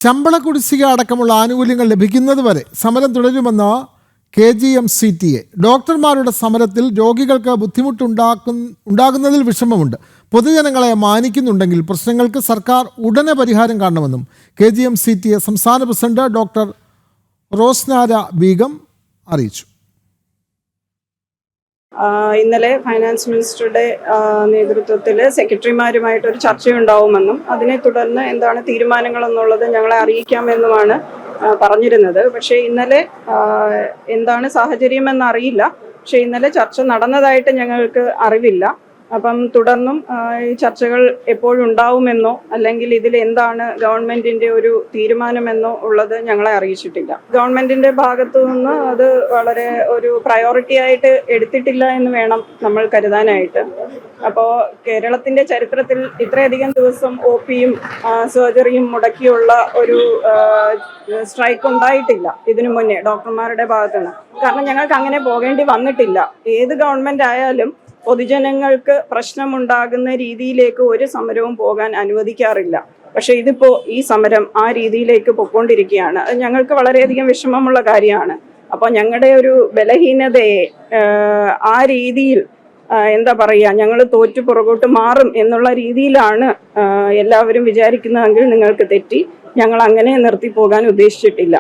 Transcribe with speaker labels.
Speaker 1: ശമ്പള കുടിശ്ശിക അടക്കമുള്ള ആനുകൂല്യങ്ങൾ ലഭിക്കുന്നതുവരെ സമരം തുടരുമെന്ന് KGM-CTA. ഡോക്ടർമാരുടെ സമരത്തിൽ രോഗികൾക്ക് ബുദ്ധിമുട്ടുണ്ടാകുന്നതിൽ വിഷമമുണ്ട്. പൊതുജനങ്ങളെ മാനിക്കുന്നുണ്ടെങ്കിൽ പ്രശ്നങ്ങൾക്ക് സർക്കാർ ഉടനെ പരിഹാരം കാണണമെന്നും KGM-CTA സംസ്ഥാന പ്രസിഡന്റ് ഡോക്ടർ റോസ്നാര ബീഗം അറിയിച്ചു.
Speaker 2: ഇന്നലെ ഫൈനാൻസ് മിനിസ്റ്ററുടെ നേതൃത്വത്തിൽ സെക്രട്ടറിമാരുമായിട്ടൊരു ചർച്ചയുണ്ടാവുമെന്നും അതിനെ തുടർന്ന് എന്താണ് തീരുമാനങ്ങൾ എന്നുള്ളത് ഞങ്ങളെ അറിയിക്കാമെന്നുമാണ് പറഞ്ഞിരുന്നത്. പക്ഷേ ഇന്നലെ എന്താണ് സാഹചര്യം എന്നറിയില്ല. പക്ഷേ ഇന്നലെ ചർച്ച നടന്നതായിട്ട് ഞങ്ങൾക്ക് അറിവില്ല. അപ്പം തുടർന്നും ഈ ചർച്ചകൾ എപ്പോഴുണ്ടാവുമെന്നോ അല്ലെങ്കിൽ ഇതിൽ എന്താണ് ഗവൺമെന്റിന്റെ ഒരു തീരുമാനമെന്നോ ഉള്ളത് ഞങ്ങളെ അറിയിച്ചിട്ടില്ല. ഗവൺമെന്റിന്റെ ഭാഗത്തു നിന്ന് അത് വളരെ ഒരു പ്രയോറിറ്റി ആയിട്ട് എടുത്തിട്ടില്ല എന്ന് വേണം നമ്മൾ കരുതാനായിട്ട്. അപ്പോൾ കേരളത്തിന്റെ ചരിത്രത്തിൽ ഇത്രയധികം ദിവസം OP-യും സർജറിയും മുടക്കിയുള്ള ഒരു സ്ട്രൈക്ക് ഉണ്ടായിട്ടില്ല ഇതിനു മുന്നേ ഡോക്ടർമാരുടെ ഭാഗത്തുനിന്ന്. കാരണം ഞങ്ങൾക്ക് അങ്ങനെ പോകേണ്ടി വന്നിട്ടില്ല. ഏത് ഗവൺമെന്റ് ആയാലും പൊതുജനങ്ങൾക്ക് പ്രശ്നമുണ്ടാകുന്ന രീതിയിലേക്ക് ഒരു സമരവും പോകാൻ അനുവദിക്കാറില്ല. പക്ഷെ ഇതിപ്പോ ഈ സമരം ആ രീതിയിലേക്ക് പൊയ്ക്കൊണ്ടിരിക്കുകയാണ്. അത് ഞങ്ങൾക്ക് വളരെയധികം വിഷമമുള്ള കാര്യമാണ്. അപ്പോൾ ഞങ്ങളുടെ ഒരു ബലഹീനതയെ ആ രീതിയിൽ എന്താ പറയുക, ഞങ്ങൾ തോറ്റു പുറകോട്ട് മാറും എന്നുള്ള രീതിയിലാണ് എല്ലാവരും വിചാരിക്കുന്നതെങ്കിൽ നിങ്ങൾക്ക് തെറ്റി. ഞങ്ങൾ അങ്ങനെ നിർത്തി പോകാൻ ഉദ്ദേശിച്ചിട്ടില്ല.